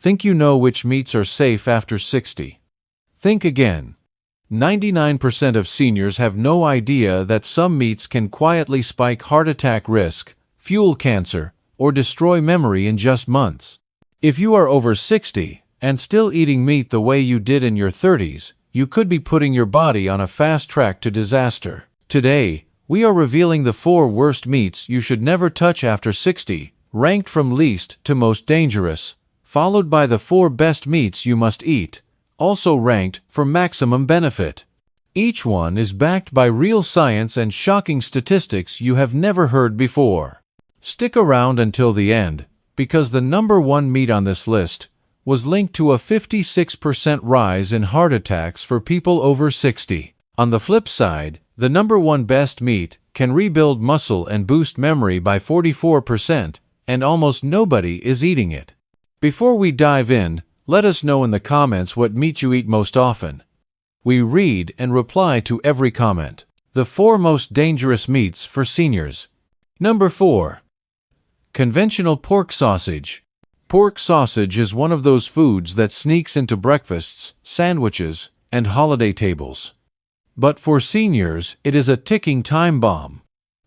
Think you know which meats are safe after 60? Think again. 99% of seniors have no idea that some meats can quietly spike heart attack risk, fuel cancer, or destroy memory in just months. If you are over 60 and still eating meat the way you did in your 30s, you could be putting your body on a fast track to disaster. Today, we are revealing the 4 worst meats you should never touch after 60, ranked from least to most dangerous, followed by the 4 best meats you must eat, also ranked for maximum benefit. Each one is backed by real science and shocking statistics you have never heard before. Stick around until the end, because the number 1 meat on this list was linked to a 56% rise in heart attacks for people over 60. On the flip side, the number 1 best meat can rebuild muscle and boost memory by 44%, and almost nobody is eating it. Before we dive in, let us know in the comments what meat you eat most often. We read and reply to every comment. The 4 most dangerous meats for seniors. Number 4. Conventional pork sausage. Pork sausage is one of those foods that sneaks into breakfasts, sandwiches, and holiday tables. But for seniors, it is a ticking time bomb.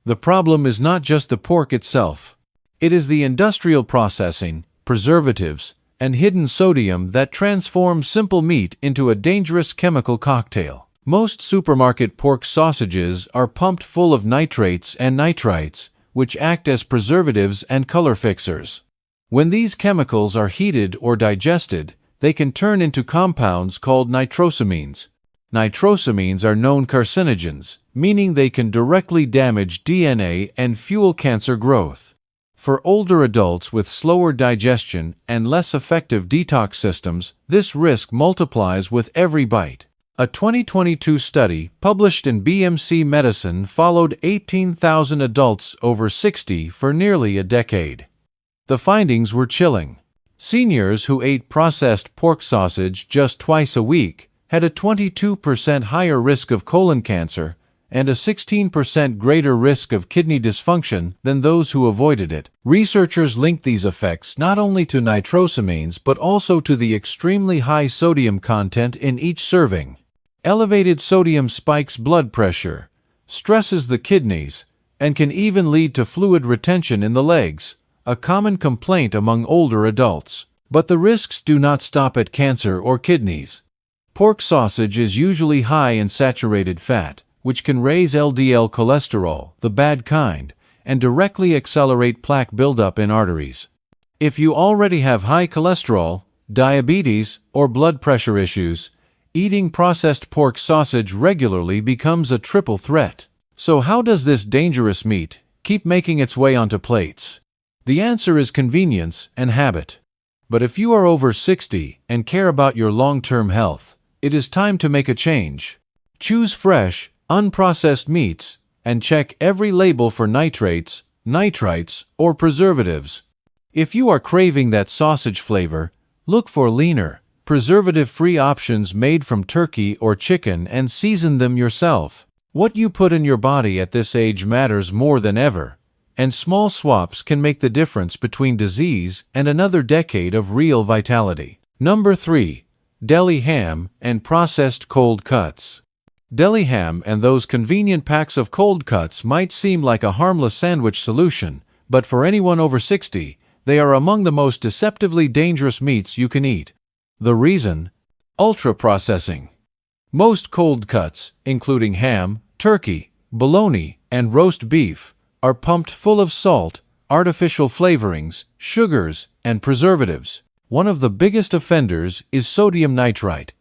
The problem is not just the pork itself. It is the industrial processing, preservatives, and hidden sodium that transforms simple meat into a dangerous chemical cocktail. Most supermarket pork sausages are pumped full of nitrates and nitrites, which act as preservatives and color fixers. When these chemicals are heated or digested, they can turn into compounds called nitrosamines. Nitrosamines are known carcinogens, meaning they can directly damage DNA and fuel cancer growth. For older adults with slower digestion and less effective detox systems, this risk multiplies with every bite. A 2022 study published in BMC Medicine followed 18,000 adults over 60 for nearly a decade. The findings were chilling. Seniors who ate processed pork sausage just twice a week had a 22% higher risk of colon cancer and a 16% greater risk of kidney dysfunction than those who avoided it. Researchers linked these effects not only to nitrosamines but also to the extremely high sodium content in each serving. Elevated sodium spikes blood pressure, stresses the kidneys, and can even lead to fluid retention in the legs, a common complaint among older adults. But the risks do not stop at cancer or kidneys. Pork sausage is usually high in saturated fat, which can raise LDL cholesterol, the bad kind, and directly accelerate plaque buildup in arteries. If you already have high cholesterol, diabetes, or blood pressure issues, eating processed pork sausage regularly becomes a triple threat. So how does this dangerous meat keep making its way onto plates? The answer is convenience and habit. But if you are over 60 and care about your long-term health, it is time to make a change. Choose fresh, unprocessed meats, and check every label for nitrates, nitrites, or preservatives. If you are craving that sausage flavor, look for leaner, preservative-free options made from turkey or chicken and season them yourself. What you put in your body at this age matters more than ever, and small swaps can make the difference between disease and another decade of real vitality. Number 3. Deli ham and processed cold cuts. Deli ham and those convenient packs of cold cuts might seem like a harmless sandwich solution, but for anyone over 60, they are among the most deceptively dangerous meats you can eat. The reason? Ultra-processing. Most cold cuts, including ham, turkey, bologna, and roast beef, are pumped full of salt, artificial flavorings, sugars, and preservatives. One of the biggest offenders is sodium nitrite,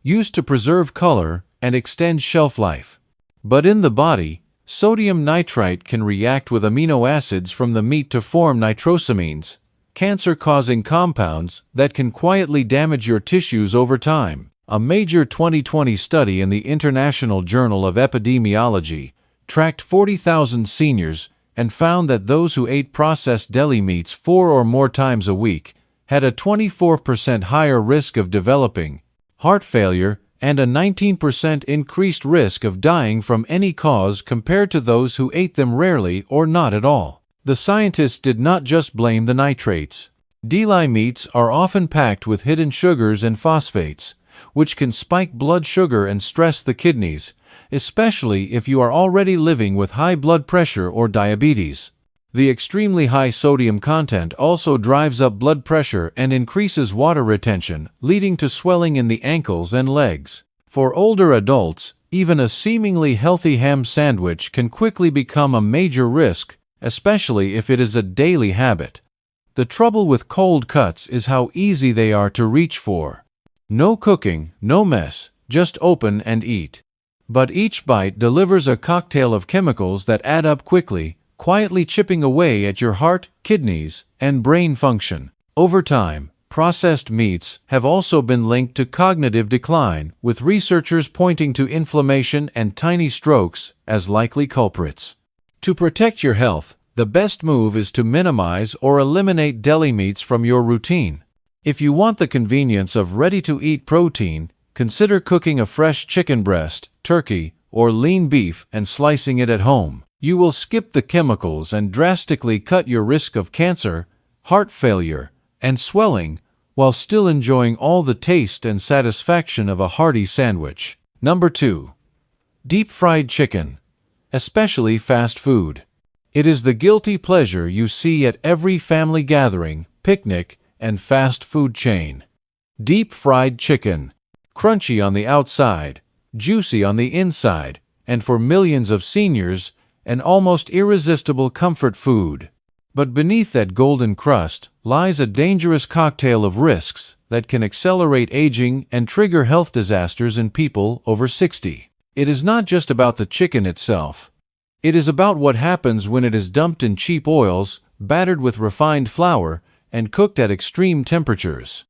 used to preserve color and extend shelf life. But in the body, sodium nitrite can react with amino acids from the meat to form nitrosamines, cancer-causing compounds that can quietly damage your tissues over time. A major 2020 study in the International Journal of Epidemiology tracked 40,000 seniors and found that those who ate processed deli meats 4 or more times a week had a 24% higher risk of developing heart failure and a 19% increased risk of dying from any cause compared to those who ate them rarely or not at all. The scientists did not just blame the nitrates. Deli meats are often packed with hidden sugars and phosphates, which can spike blood sugar and stress the kidneys, especially if you are already living with high blood pressure or diabetes. The extremely high sodium content also drives up blood pressure and increases water retention, leading to swelling in the ankles and legs. For older adults, even a seemingly healthy ham sandwich can quickly become a major risk, especially if it is a daily habit. The trouble with cold cuts is how easy they are to reach for. No cooking, no mess, just open and eat. But each bite delivers a cocktail of chemicals that add up quickly, quietly chipping away at your heart, kidneys, and brain function. Over time, processed meats have also been linked to cognitive decline, with researchers pointing to inflammation and tiny strokes as likely culprits. To protect your health, the best move is to minimize or eliminate deli meats from your routine. If you want the convenience of ready-to-eat protein, consider cooking a fresh chicken breast, turkey, or lean beef and slicing it at home. You will skip the chemicals and drastically cut your risk of cancer, heart failure, and swelling, while still enjoying all the taste and satisfaction of a hearty sandwich. Number 2. Deep-fried chicken, especially fast food. It is the guilty pleasure you see at every family gathering, picnic, and fast food chain. Deep-fried chicken, crunchy on the outside, juicy on the inside, and for millions of seniors, an almost irresistible comfort food. But beneath that golden crust lies a dangerous cocktail of risks that can accelerate aging and trigger health disasters in people over 60. It is not just about the chicken itself. It is about what happens when it is dumped in cheap oils, battered with refined flour, and cooked at extreme temperatures.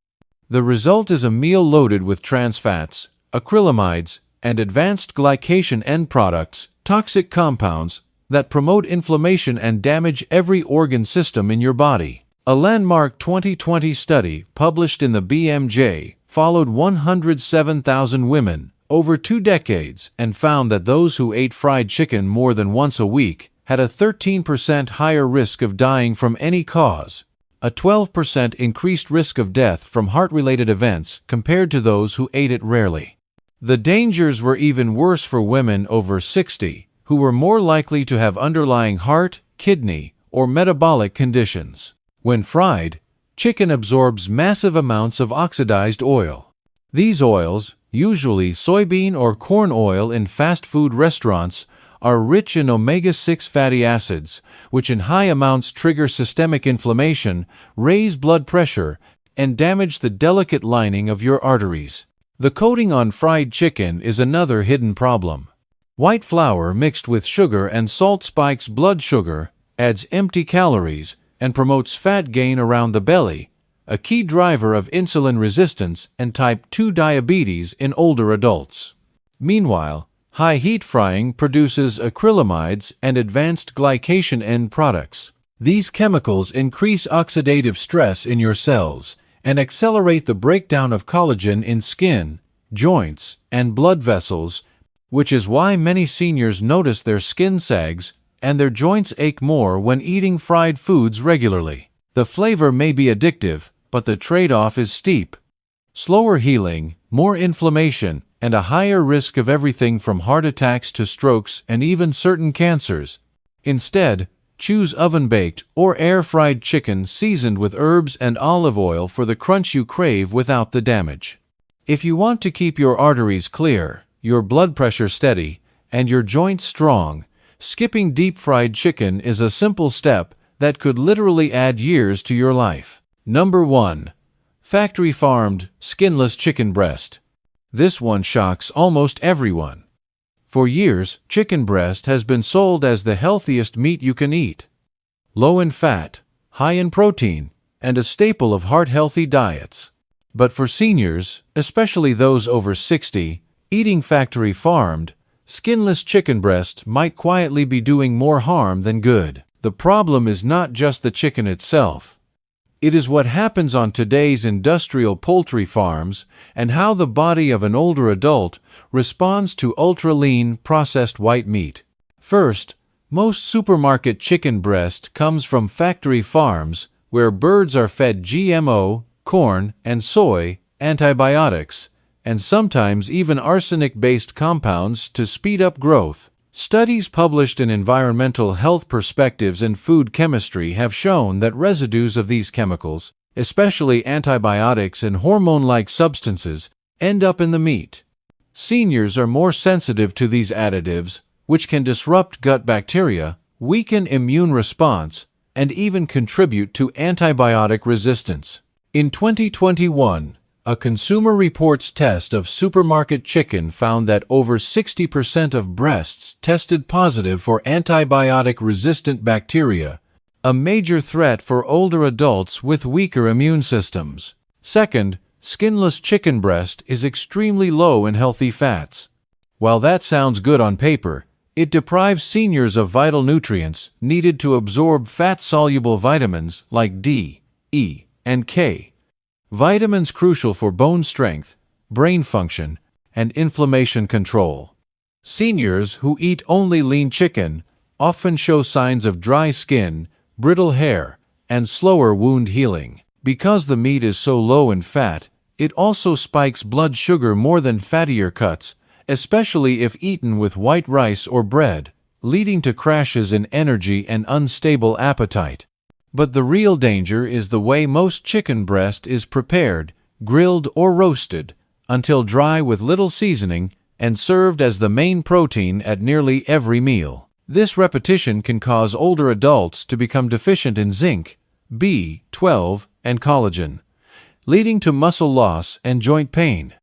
The result is a meal loaded with trans fats, acrylamides, and advanced glycation end products, toxic compounds that promote inflammation and damage every organ system in your body. A landmark 2020 study published in the BMJ followed 107,000 women over 2 decades and found that those who ate fried chicken more than once a week had a 13% higher risk of dying from any cause, a 12% increased risk of death from heart-related events compared to those who ate it rarely. The dangers were even worse for women over 60, who were more likely to have underlying heart, kidney, or metabolic conditions. When fried, chicken absorbs massive amounts of oxidized oil. These oils, usually soybean or corn oil in fast food restaurants, are rich in omega-6 fatty acids, which in high amounts trigger systemic inflammation, raise blood pressure, and damage the delicate lining of your arteries. The coating on fried chicken is another hidden problem. White flour mixed with sugar and salt spikes blood sugar, adds empty calories, and promotes fat gain around the belly, a key driver of insulin resistance and type 2 diabetes in older adults. Meanwhile, high heat frying produces acrylamides and advanced glycation end products. These chemicals increase oxidative stress in your cells and accelerate the breakdown of collagen in skin, joints, and blood vessels, which is why many seniors notice their skin sags and their joints ache more when eating fried foods regularly. The flavor may be addictive, but the trade-off is steep. Slower healing, more inflammation, and a higher risk of everything from heart attacks to strokes and even certain cancers. Instead, choose oven-baked or air-fried chicken seasoned with herbs and olive oil for the crunch you crave without the damage. If you want to keep your arteries clear, your blood pressure steady, and your joints strong, skipping deep-fried chicken is a simple step that could literally add years to your life. Number 1. Factory-farmed, skinless chicken breast. This one shocks almost everyone. For years, chicken breast has been sold as the healthiest meat you can eat. Low in fat, high in protein, and a staple of heart-healthy diets. But for seniors, especially those over 60, eating factory-farmed, skinless chicken breast might quietly be doing more harm than good. The problem is not just the chicken itself. It is what happens on today's industrial poultry farms and how the body of an older adult responds to ultra-lean, processed white meat. First, most supermarket chicken breast comes from factory farms, where birds are fed GMO, corn, and soy, antibiotics, and sometimes even arsenic-based compounds to speed up growth. Studies published in Environmental Health Perspectives and Food Chemistry have shown that residues of these chemicals, especially antibiotics and hormone-like substances, end up in the meat. Seniors are more sensitive to these additives, which can disrupt gut bacteria, weaken immune response, and even contribute to antibiotic resistance. In 2021, a Consumer Reports test of supermarket chicken found that over 60% of breasts tested positive for antibiotic-resistant bacteria, a major threat for older adults with weaker immune systems. Second, skinless chicken breast is extremely low in healthy fats. While that sounds good on paper, it deprives seniors of vital nutrients needed to absorb fat-soluble vitamins like D, E, and K. Vitamins crucial for bone strength, brain function, and inflammation control. Seniors who eat only lean chicken often show signs of dry skin, brittle hair, and slower wound healing. Because the meat is so low in fat, it also spikes blood sugar more than fattier cuts, especially if eaten with white rice or bread, leading to crashes in energy and unstable appetite. But the real danger is the way most chicken breast is prepared, grilled or roasted, until dry with little seasoning and served as the main protein at nearly every meal. This repetition can cause older adults to become deficient in zinc, B12, and collagen, leading to muscle loss and joint pain.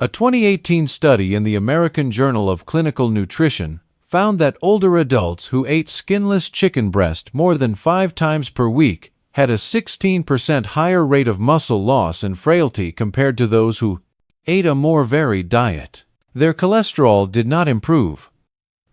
A 2018 study in the American Journal of Clinical Nutrition found that older adults who ate skinless chicken breast more than 5 times per week had a 16% higher rate of muscle loss and frailty compared to those who ate a more varied diet. Their cholesterol did not improve,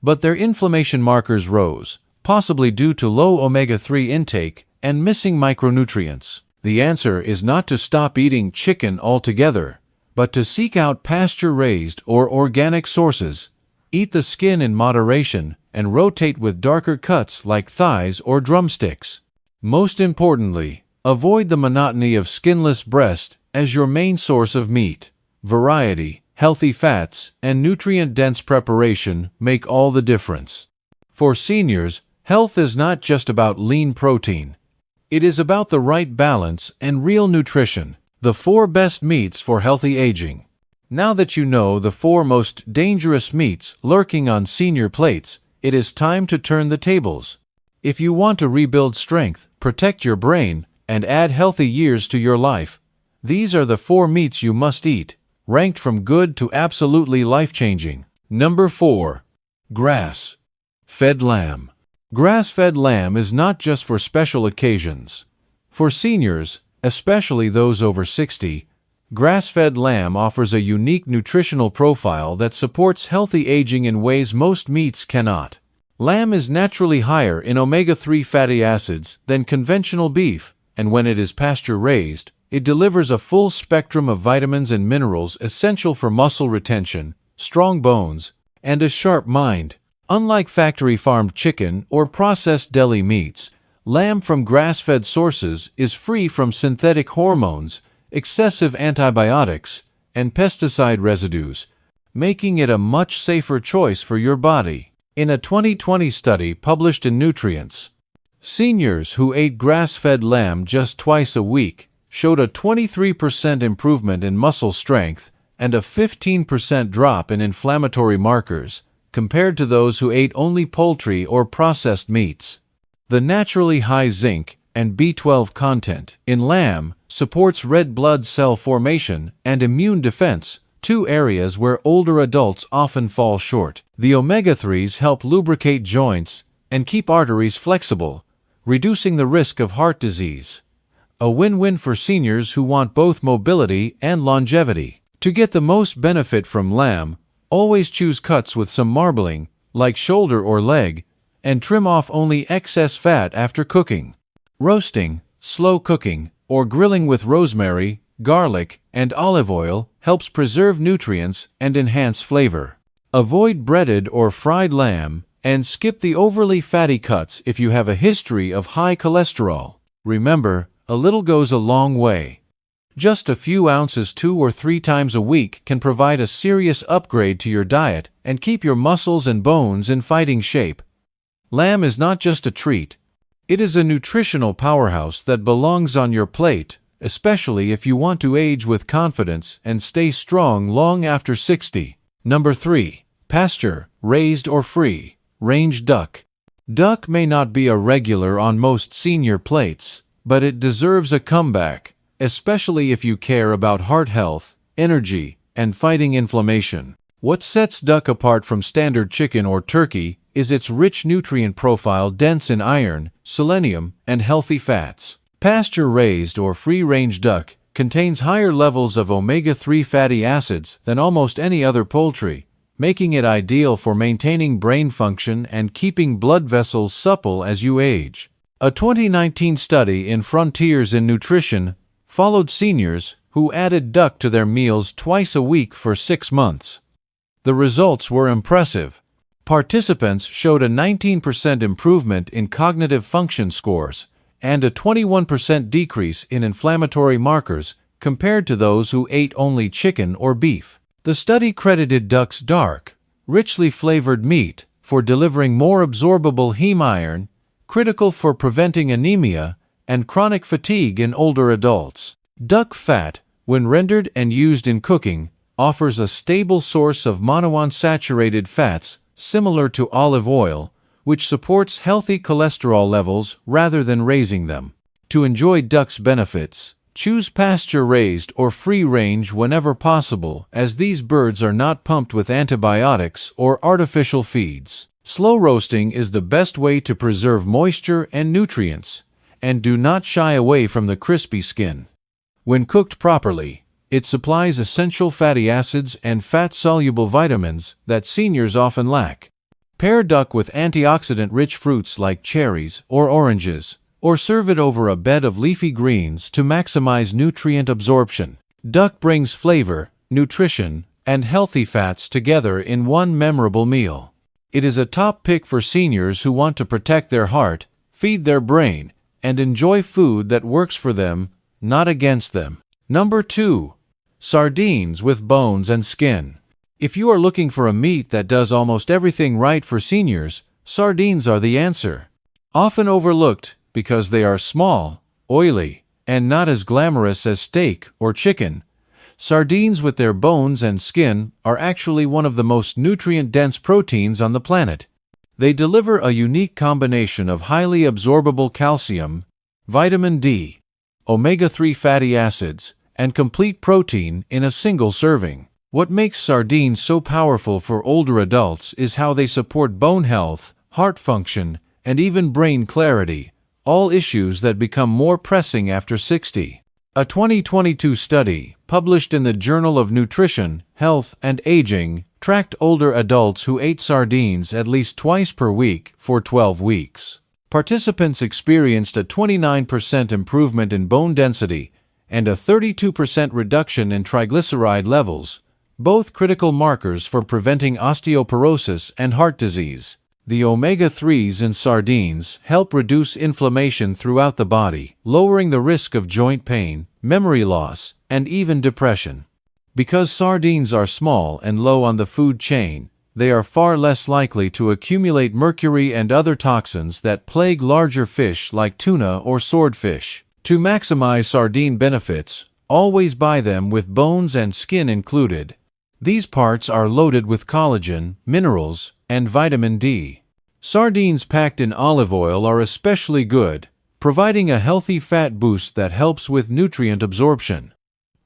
but their inflammation markers rose, possibly due to low omega-3 intake and missing micronutrients. The answer is not to stop eating chicken altogether, but to seek out pasture-raised or organic sources. Eat the skin in moderation and rotate with darker cuts like thighs or drumsticks. Most importantly, avoid the monotony of skinless breast as your main source of meat. Variety, healthy fats, and nutrient-dense preparation make all the difference. For seniors, health is not just about lean protein. It is about the right balance and real nutrition. The 4 best meats for healthy aging. Now that you know the 4 most dangerous meats lurking on senior plates, it is time to turn the tables. If you want to rebuild strength, protect your brain, and add healthy years to your life, these are the 4 meats you must eat, ranked from good to absolutely life-changing. Number 4. Grass-fed lamb. Grass-fed lamb is not just for special occasions. For seniors, especially those over 60, grass-fed lamb offers a unique nutritional profile that supports healthy aging in ways most meats cannot. Lamb is naturally higher in omega-3 fatty acids than conventional beef, and when it is pasture-raised, it delivers a full spectrum of vitamins and minerals essential for muscle retention, strong bones, and a sharp mind. Unlike factory-farmed chicken or processed deli meats, lamb from grass-fed sources is free from synthetic hormones, excessive antibiotics, and pesticide residues, making it a much safer choice for your body. In a 2020 study published in Nutrients, seniors who ate grass-fed lamb just twice a week showed a 23% improvement in muscle strength and a 15% drop in inflammatory markers compared to those who ate only poultry or processed meats. The naturally high zinc and B12 content in lamb supports red blood cell formation and immune defense, 2 areas where older adults often fall short. The omega-3s help lubricate joints and keep arteries flexible, reducing the risk of heart disease. A win-win for seniors who want both mobility and longevity. To get the most benefit from lamb, always choose cuts with some marbling, like shoulder or leg, and trim off only excess fat after cooking. Roasting, slow cooking, or grilling with rosemary, garlic, and olive oil helps preserve nutrients and enhance flavor. Avoid breaded or fried lamb, and skip the overly fatty cuts if you have a history of high cholesterol. Remember, a little goes a long way. Just a few ounces 2 or 3 times a week can provide a serious upgrade to your diet and keep your muscles and bones in fighting shape. Lamb is not just a treat. It is a nutritional powerhouse that belongs on your plate, especially if you want to age with confidence and stay strong long after 60. Number 3. Pasture, raised or free-range duck. Duck may not be a regular on most senior plates, but it deserves a comeback, especially if you care about heart health, energy, and fighting inflammation. What sets duck apart from standard chicken or turkey is its rich nutrient profile dense in iron, selenium, and healthy fats. Pasture-raised or free-range duck contains higher levels of omega-3 fatty acids than almost any other poultry, making it ideal for maintaining brain function and keeping blood vessels supple as you age. A 2019 study in Frontiers in Nutrition followed seniors who added duck to their meals twice a week for 6 months. The results were impressive. Participants showed a 19% improvement in cognitive function scores and a 21% decrease in inflammatory markers compared to those who ate only chicken or beef. The study credited duck's dark, richly flavored meat for delivering more absorbable heme iron, critical for preventing anemia and chronic fatigue in older adults. Duck fat, when rendered and used in cooking, offers a stable source of monounsaturated fats similar to olive oil, which supports healthy cholesterol levels rather than raising them. To enjoy duck's benefits, choose pasture-raised or free-range whenever possible, as these birds are not pumped with antibiotics or artificial feeds. Slow roasting is the best way to preserve moisture and nutrients, and do not shy away from the crispy skin. When cooked properly, it supplies essential fatty acids and fat-soluble vitamins that seniors often lack. Pair duck with antioxidant-rich fruits like cherries or oranges, or serve it over a bed of leafy greens to maximize nutrient absorption. Duck brings flavor, nutrition, and healthy fats together in one memorable meal. It is a top pick for seniors who want to protect their heart, feed their brain, and enjoy food that works for them, not against them. Number 2. Sardines with bones and skin. If you are looking for a meat that does almost everything right for seniors, sardines are the answer. Often overlooked because they are small, oily, and not as glamorous as steak or chicken, sardines with their bones and skin are actually one of the most nutrient-dense proteins on the planet. They deliver a unique combination of highly absorbable calcium, vitamin D, omega-3 fatty acids, and complete protein in a single serving. What makes sardines so powerful for older adults is how they support bone health, heart function, and even brain clarity, all issues that become more pressing after 60. A 2022 study, published in the Journal of Nutrition, Health, and Aging, tracked older adults who ate sardines at least twice per week for 12 weeks. Participants experienced a 29% improvement in bone density and a 32% reduction in triglyceride levels, both critical markers for preventing osteoporosis and heart disease. The omega-3s in sardines help reduce inflammation throughout the body, lowering the risk of joint pain, memory loss, and even depression. Because sardines are small and low on the food chain, they are far less likely to accumulate mercury and other toxins that plague larger fish like tuna or swordfish. To maximize sardine benefits, always buy them with bones and skin included. These parts are loaded with collagen, minerals, and vitamin D. Sardines packed in olive oil are especially good, providing a healthy fat boost that helps with nutrient absorption.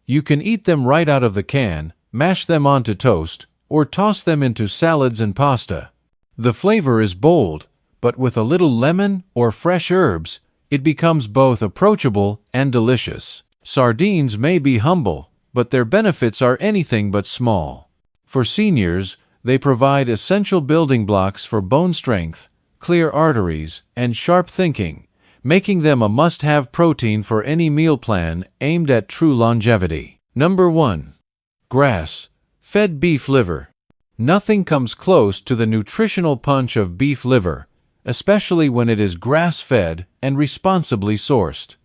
You can eat them right out of the can, mash them onto toast, or toss them into salads and pasta. The flavor is bold, but with a little lemon or fresh herbs, it becomes both approachable and delicious. Sardines may be humble, but their benefits are anything but small. For seniors, they provide essential building blocks for bone strength, clear arteries, and sharp thinking, making them a must-have protein for any meal plan aimed at true longevity. Number 1. Grass-fed beef liver. Nothing comes close to the nutritional punch of beef liver, especially when it is grass-fed and responsibly sourced.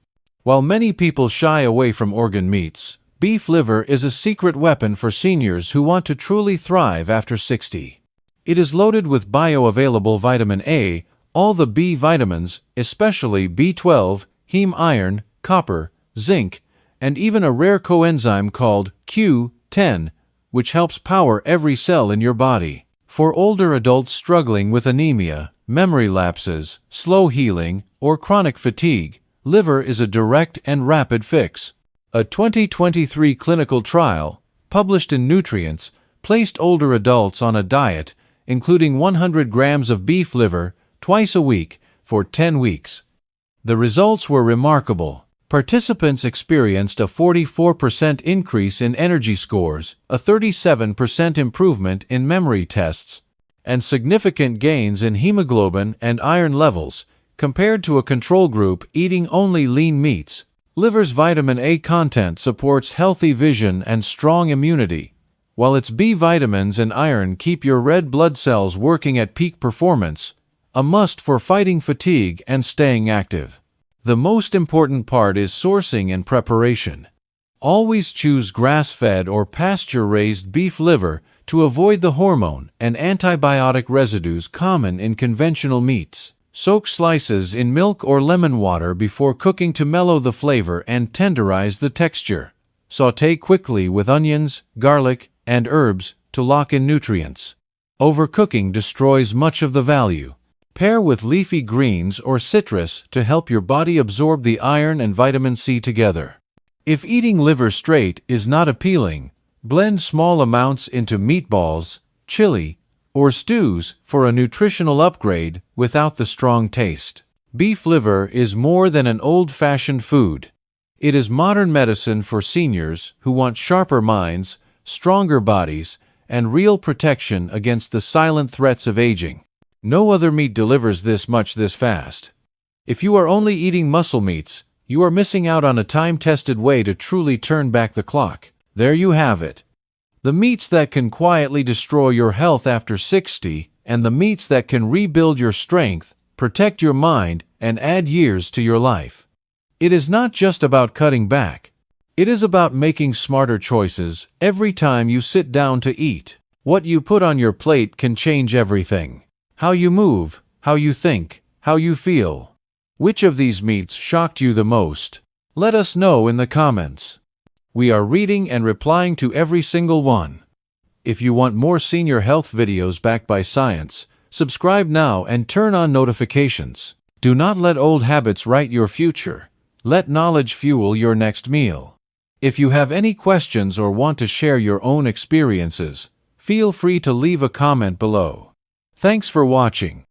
While many people shy away from organ meats, beef liver is a secret weapon for seniors who want to truly thrive after 60. It is loaded with bioavailable vitamin A, all the B vitamins, especially B12, heme iron, copper, zinc, and even a rare coenzyme called Q10, which helps power every cell in your body. For older adults struggling with anemia, memory lapses, slow healing, or chronic fatigue, liver is a direct and rapid fix. A 2023 clinical trial, published in Nutrients, placed older adults on a diet, including 100 grams of beef liver, twice a week, for 10 weeks. The results were remarkable. Participants experienced a 44% increase in energy scores, a 37% improvement in memory tests, and significant gains in hemoglobin and iron levels, compared to a control group eating only lean meats. Liver's vitamin A content supports healthy vision and strong immunity, while its B vitamins and iron keep your red blood cells working at peak performance, a must for fighting fatigue and staying active. The most important part is sourcing and preparation. Always choose grass-fed or pasture-raised beef liver to avoid the hormone and antibiotic residues common in conventional meats. Soak slices in milk or lemon water before cooking to mellow the flavor and tenderize the texture. Sauté quickly with onions, garlic, and herbs to lock in nutrients. Overcooking destroys much of the value. Pair with leafy greens or citrus to help your body absorb the iron and vitamin C together. If eating liver straight is not appealing, blend small amounts into meatballs, chili, or stews for a nutritional upgrade without the strong taste. Beef liver is more than an old-fashioned food. It is modern medicine for seniors who want sharper minds, stronger bodies, and real protection against the silent threats of aging. No other meat delivers this much this fast. If you are only eating muscle meats, you are missing out on a time-tested way to truly turn back the clock. There you have it. The meats that can quietly destroy your health after 60, and the meats that can rebuild your strength, protect your mind, and add years to your life. It is not just about cutting back. It is about making smarter choices every time you sit down to eat. What you put on your plate can change everything. How you move, how you think, how you feel. Which of these meats shocked you the most? Let us know in the comments. We are reading and replying to every single one. If you want more senior health videos backed by science, subscribe now and turn on notifications. Do not let old habits write your future. Let knowledge fuel your next meal. If you have any questions or want to share your own experiences, feel free to leave a comment below. Thanks for watching.